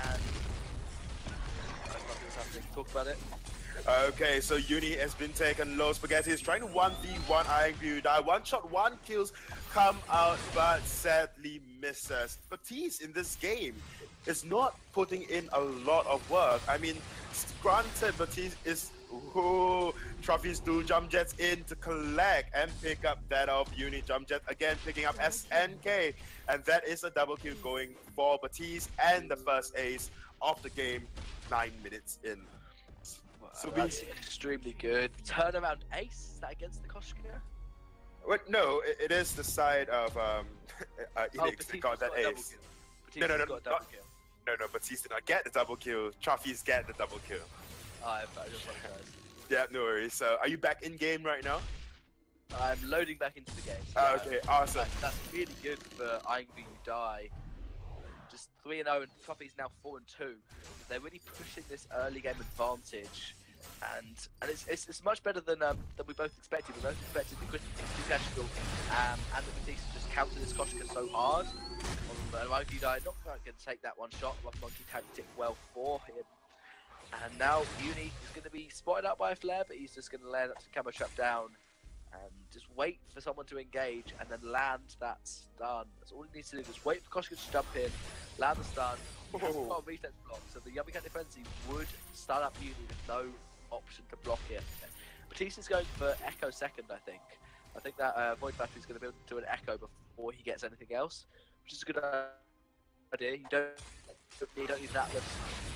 and nothing's happening. Talk about it. Okay, so Uni has been taken low. Spaghetti is trying to 1v1 Argudai. 1 shot, 1 kills come out, but sadly misses. Batiste in this game is not putting in a lot of work. I mean, granted, Batiste is... trophies do jump jets in to collect and pick up that of Uni. Jump jet again picking up SNK, and that is a double kill going for Batiste and the first ace of the game 9 minutes in. So that's extremely good. Turnaround ace, is that against the Koshka? Wait, no, it is the side of Eanix that got that ace. No. Got a double kill. No, Batiste did not get the double kill. Trophies get the double kill. I just apologize. Yeah, no worries. So, are you back in game right now? I'm loading back into the game. Okay, awesome. That's really good for Eanix You Die. Just 3-0 and Trophy's now 4-2. They're really pushing this early game advantage, and it's much better than we both expected. We both expected the Crystal and the Batiste to just counter this Koshka so hard. Eanix You Die not quite going to take that one shot. Love Monkey tanked it well for him. And now Uni is going to be spotted out by a flare, but he's just going to land up to camo trap down and just wait for someone to engage and then land that stun. That's all he needs to do. Just wait for Koshka to jump in, land the stun. He hasn't got a reflex block, so the Yummy Cat defensive would stun up Uni with no option to block it. Batista's going for Echo second, I think. I think that Void Battery is going to build to an Echo before he gets anything else, which is a good idea. You don't need that.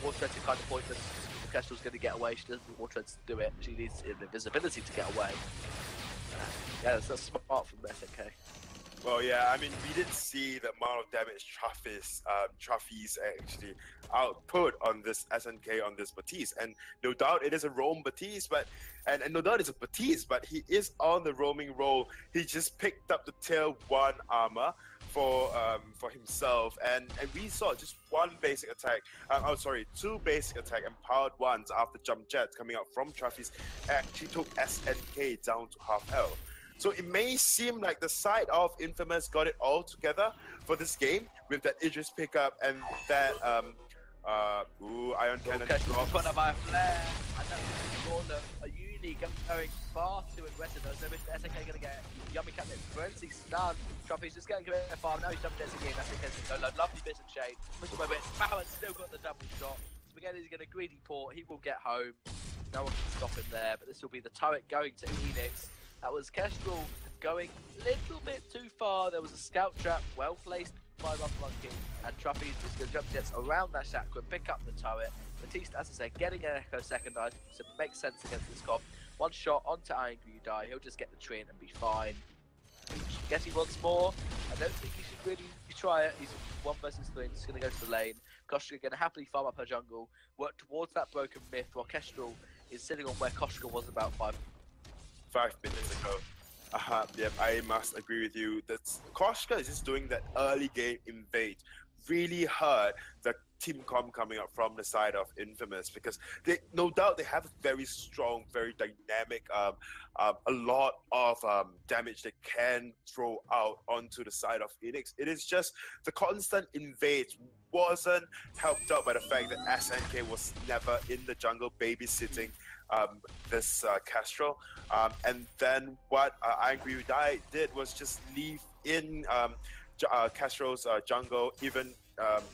Water Tread's kind of pointless. Kestrel's going to get away. She doesn't need Water Tread to do it. She needs invisibility to get away. Yeah, that's smart from SNK. Well, yeah, I mean, we did see the amount of damage Trophies actually output on this SNK, on this Batiste, and no doubt it is a roam Batiste, and no doubt it's a Batiste, but he is on the roaming role. He just picked up the tier 1 armor for himself, and we saw just one basic attack. Two basic attack empowered ones after jump jets coming out from Trophies actually took SNK down to half health. So it may seem like the side of Infamous got it all together for this game with that Idris pickup and that Iron Cannon drop. Put up by a flare, and that's corner. A Uni going far too aggressive. So is SNK going to get Yummy Captain Frenzy stun? Trophy's just getting a bit far. Now he's jumped again. SNK's going to go lovely bits of shade. Push him a bit. Bowen still got the double shot. Spaghetti's going to greedy port. He will get home. No one can stop him there. But this will be the turret going to Eanix. That was Kestrel going a little bit too far. There was a scout trap, well placed by Rough Monkey, and Trophy's just going to jump jets around that chakra and pick up the turret. Batiste, as I said, getting an Echo second eye, so it makes sense against this comp. One shot onto Eanix You Die, he'll just get the Trin and be fine. Guess he wants more. I don't think he should really try it. He's 1 versus 3, just going to go to the lane. Koshka going to happily farm up her jungle, work towards that broken myth, while Kestrel is sitting on where Koshka was about 5 minutes ago. Yep, I must agree with you. That Koshka is just doing that early game invade. Really hurt the team comp coming up from the side of Infamous, because they, no doubt, they have a very strong, very dynamic, a lot of damage they can throw out onto the side of Eanix. It is just the constant invades wasn't helped out by the fact that SNK was never in the jungle babysitting this Kestrel, and then what Eanix You Die did was just leave in Kestrel's jungle even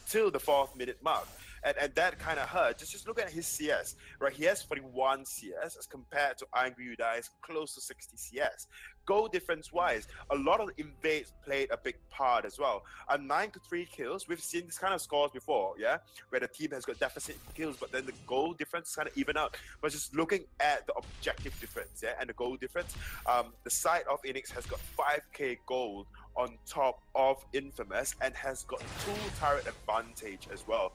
till the 4th minute mark, and that kind of hurt. Just look at his CS, right? He has 41 CS as compared to Eanix You Die's close to 60 CS. Goal difference wise, a lot of the invades played a big part as well. 9-3 kills, we've seen this kind of scores before, yeah, where the team has got deficit kills, but then the goal difference kind of even out. But just looking at the objective difference, yeah, and the goal difference, the side of Eanix has got 5k gold on top of Infamous and has got 2 turret advantage as well.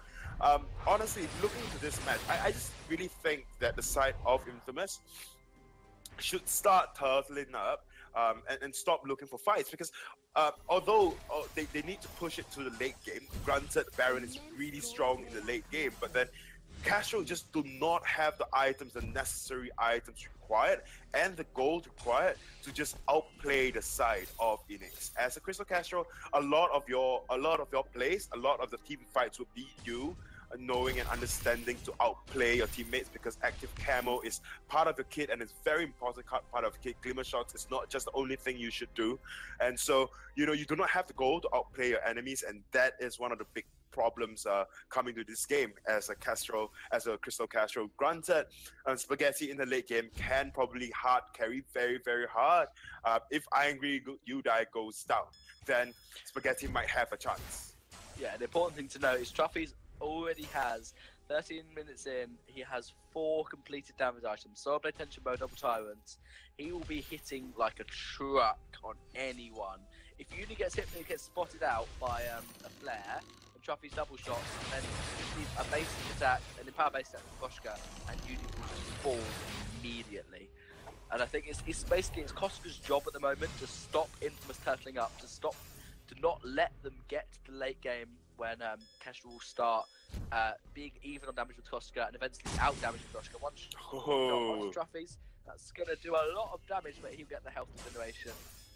Honestly, looking into this match, I just really think that the side of Infamous should start turtling up and stop looking for fights, because although they need to push it to the late game, granted Baron is really strong in the late game, but then Kestrel just do not have the items, the necessary items required and the gold required to just outplay the side of Eanix. As a Crystal Kestrel, a lot of your plays, a lot of the team fights will be you knowing and understanding to outplay your teammates, because active camo is part of your kit and it's very important part of the kit. Glimmer shots is not just the only thing you should do, and so you do not have the goal to outplay your enemies, and that is one of the big problems coming to this game as a Crystal Kestrel. Granted, Spaghetti in the late game can probably hard carry very, very hard. If Eanix You Die goes down, then Spaghetti might have a chance. Yeah, the important thing to know is Trophies already has 13 minutes in, he has 4 completed damage items. Soul Blade, Tension Bow, Double Tyrants. He will be hitting like a truck on anyone. If Uni gets hit and gets spotted out by a flare, and Truffy's double shots, and then just need a basic attack, an empower basic attack from Koshka, and Uni will just fall immediately. And I think it's basically Koshka's job at the moment to stop Infamous turtling up, to not let them get to the late game when Kestrel will start being even on damage with Koshka and eventually out damaging Koshka. Once Truffy's, that's going to do a lot of damage, but he'll get the health generation,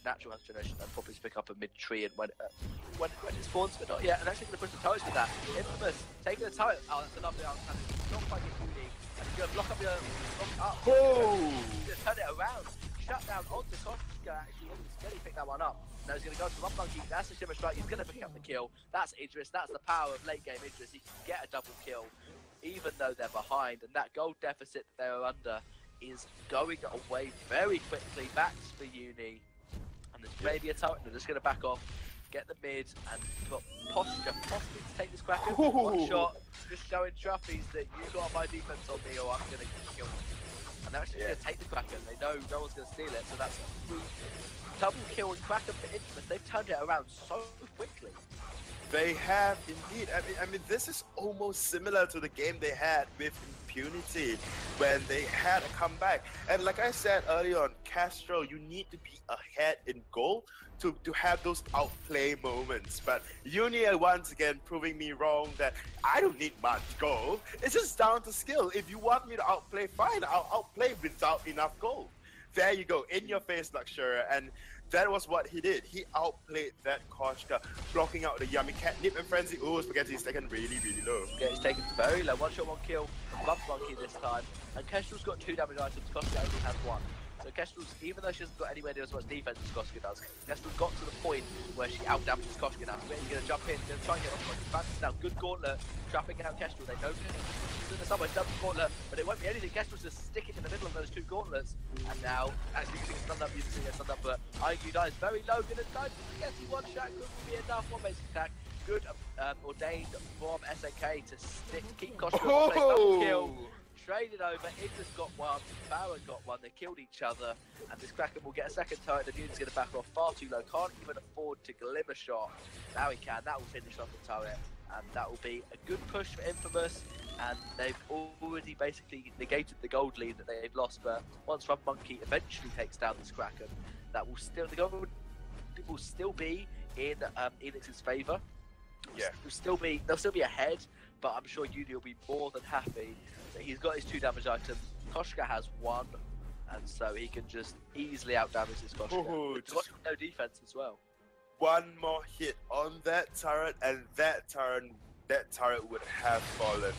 natural health generation, and probably pick up a mid tree and when it spawns, but not yet. And actually going to push the turrets with that. Infamous taking the turret. Oh, that's a lovely answer. Not quite get Uni. And he's going to block up your. He's going to turn it around. Shut down onto Koshka. Actually, Skelly picked that one up. Now he's going to go to one monkey. That's a shimmer strike. He's going to pick up the kill. That's Idris. That's the power of late game Idris. He can get a double kill, even though they're behind. And that gold deficit that they were under is going away very quickly. Back for Uni. And there's maybe a turret. They're just going to back off, get the mid, and got Posture possibly to take this Kraken. One shot, just showing Truffy's that you got my defense on me, or I'm going to kill you. And they're actually going to take the Kraken. They know no one's going to steal it, so that's a double kill and Kraken for Infamous. They've turned it around so quickly. They have indeed. I mean, this is almost similar to the game they had with Impunity when they had a comeback. And like I said earlier on, Castro, you need to be ahead in goal to have those outplay moments. But Uni once again proving me wrong that I don't need much goal. It's just down to skill. If you want me to outplay, fine, I'll outplay without enough goal. There you go, in your face, Luxuria. And that was what he did. He outplayed that Koshka, blocking out the yummy catnip and frenzy. Oh, Spaghetti is taken really, really low. Yeah, he's taken very low. One shot, one kill. Bump monkey this time. And Kestrel's got 2 damage items. Koshka only has 1. So Kestrel's, even though she hasn't got anywhere near as much defense as Koshka does, Kestrel got to the point where she out damages Koshka now. So he's going to jump in, going to try and get off Koshka. Bounces now, good gauntlet, trapping out Kestrel. They know she's in the somewhere, double gauntlet, but it won't be anything. Kestrel's just sticking in the middle of those 2 gauntlets. And now, actually using a stun up, but IQ dies very low, going to die. Spaghetti one shot could be enough. One basic attack. Good ordained from SNK to keep Koshka on place, double kill. Traded over, Idris got 1, Baron got 1, they killed each other, and this Kraken will get a second turret. The Union's going to back off far too low, can't even afford to glimmer shot. Now he can, that will finish off the turret, and that will be a good push for Infamous, and they've already basically negated the gold lead that they've lost, but once Rub Monkey eventually takes down this Kraken, that will still, the gold will still be in Eanix's favour. Yeah. They'll still be ahead, but I'm sure Uni will be more than happy that he's got his 2 damage items. Koshka has 1, and so he can just easily out damage this Koshka. Koshka with no defense as well. One more hit on that turret, and that turret would have fallen.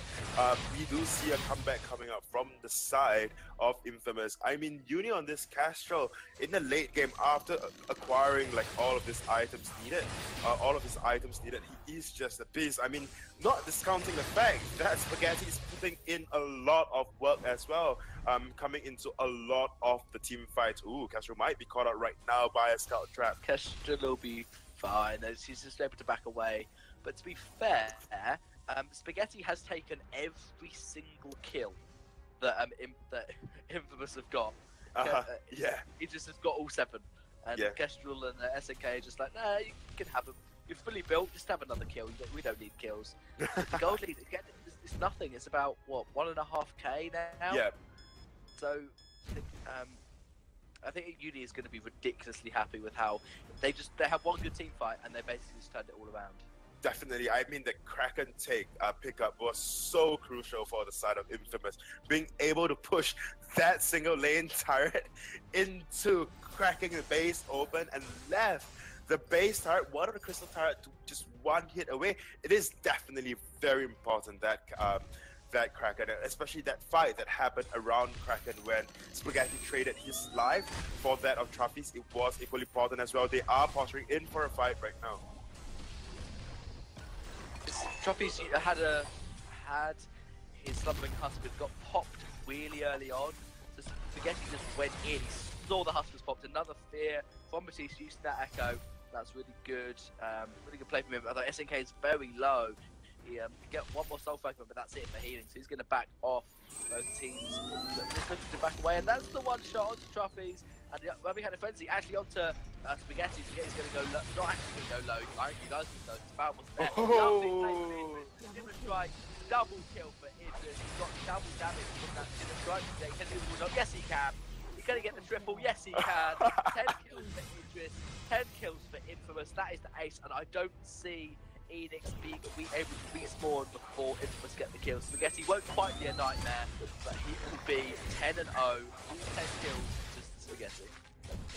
We do see a comeback coming up from the side of Infamous. I mean, Uni on this Castro in the late game, after acquiring like all of his items needed, he is just a beast. I mean, not discounting the fact that Spaghetti is putting in a lot of work as well, coming into a lot of the team fights. Ooh, Castro might be caught out right now by a scout trap. Castro will be fine. He's just able to back away. But to be fair, Spaghetti has taken every single kill that Infamous have got. Yeah. He just has got all 7. And Kestrel and SNK are just like, nah, you can have them. You're fully built, just have another kill. We don't need kills. The gold lead, again, it's nothing. It's about, what, 1.5k now? Yeah. So, I think Uni is going to be ridiculously happy with how they have one good team fight and they basically just turned it all around. Definitely. I mean, the Kraken pickup was so crucial for the side of Infamous. Being able to push that single lane turret into cracking the base open and left the base turret, one of the crystal turret, to just 1 hit away. It is definitely very important that that Kraken, especially that fight that happened around Kraken when Spaghetti traded his life for that of Truffy's. It was equally important as well. They are posturing in for a fight right now. Truffy's had his slumbering husband got popped really early on, so Spaghetti just went in, he saw the husbands popped, another fear from Matisse using that echo. That's really good play from him. Although SNK is very low, he can get 1 more soul fragment, but that's it for healing, so he's going to back off both teams. So just looking to back away, and that's the 1 shot onto Truffy's, And when we had a frenzy, actually onto Spaghetti. Spaghetti's going to go low. Not actually going to go low. I think you guys can know. Baron wasn't there. Lovely play from Idris. Dinner strike. Double kill for Idris. He's got double damage from that dinner strike. Yes, he can. He's going to get the triple. Yes, he can. 10 kills for Idris. 10 kills for Infamous. That is the ace. And I don't see Eanix being able to beat Spawn before Infamous get the kills. Spaghetti won't quite be a nightmare, but he will be 10-0. All 10 kills just to Spaghetti.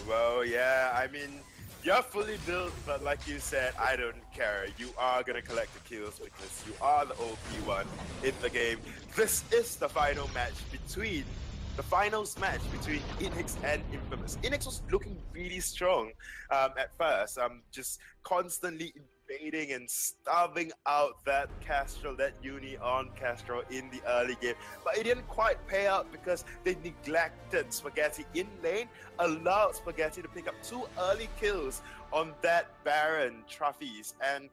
Well, yeah, I mean, you're fully built, but like you said, I don't care. You are going to collect the kills because you are the OP one in the game. This is the final match between finals match between Eanix and Infamous. Eanix was looking really strong at first, just constantly invading and starving out that Castro, that Uni on Castro in the early game, but it didn't quite pay out because they neglected Spaghetti in lane, allowed Spaghetti to pick up 2 early kills on that Baron trophies, and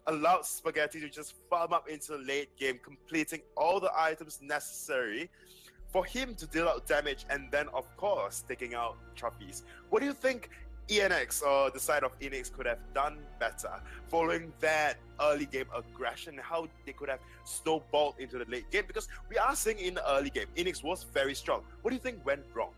allowed Spaghetti to just farm up into the late game, completing all the items necessary for him to deal out damage and then, of course, taking out trophies. What do you think Eanix or the side of Eanix could have done better following that early game aggression? How they could have snowballed into the late game? Because we are seeing in the early game, Eanix was very strong. What do you think went wrong?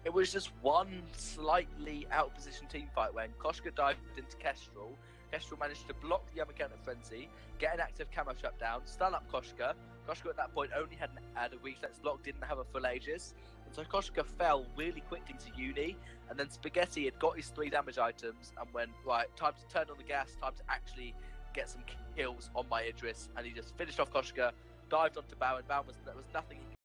It was just one slightly out-of-position team fight when Koshka dived into Kestrel. Kestrel managed to block the Counter Frenzy, get an active camo shutdown, stun up Koshka. Koshka at that point only had a reflex block, didn't have a full Aegis. And so Koshka fell really quickly to Uni, and then Spaghetti had got his 3 damage items and went, right, time to turn on the gas, time to actually get some kills on my Idris. And he just finished off Koshka, dived onto Baron. Baron there was nothing he